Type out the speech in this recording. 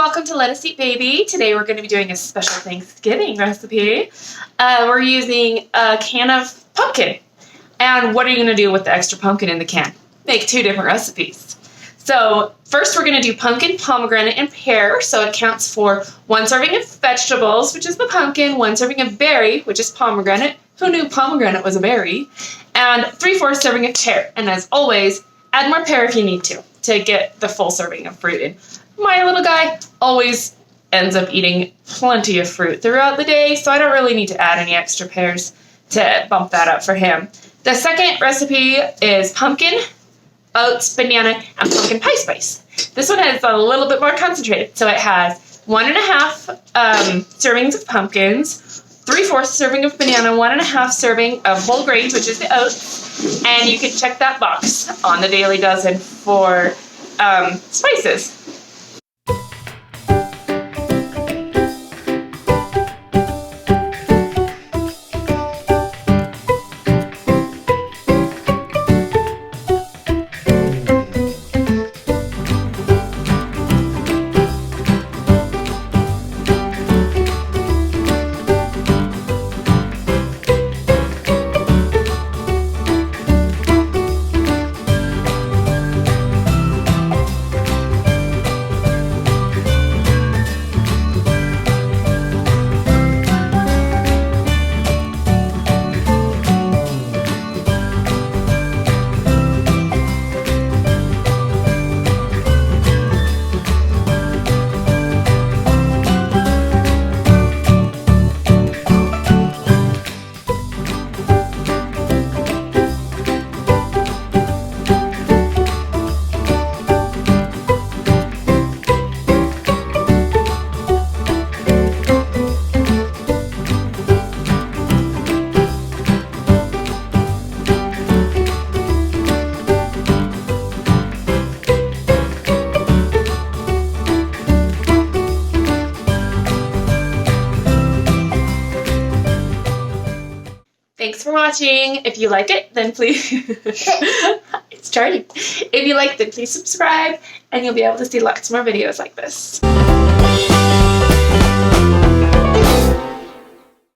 welcome to Let Us Eat Baby. Today we're going to be doing a special Thanksgiving recipe. We're using a can of pumpkin. And what are you going to do with the extra pumpkin in the can? Make two different recipes. So first we're going to do pumpkin, pomegranate, and pear. So it counts for 1 serving of vegetables, which is the pumpkin, 1 serving of berry, which is pomegranate. Who knew pomegranate was a berry? And 3/4 serving of pear. And as always, add more pear if you need to get the full serving of fruit in. My little guy always ends up eating plenty of fruit throughout the day, so I don't really need to add any extra pears to bump that up for him. The second recipe is pumpkin, oats, banana, and pumpkin pie spice. This one is a little bit more concentrated, so it has 1.5 servings of pumpkins, 3/4 serving of banana, 1.5 serving of whole grains, which is the oats, and you can check that box on the Daily Dozen for spices. Thanks for watching. If you like it, then please, it's charting. If you like it, then please subscribe, and you'll be able to see lots more videos like this.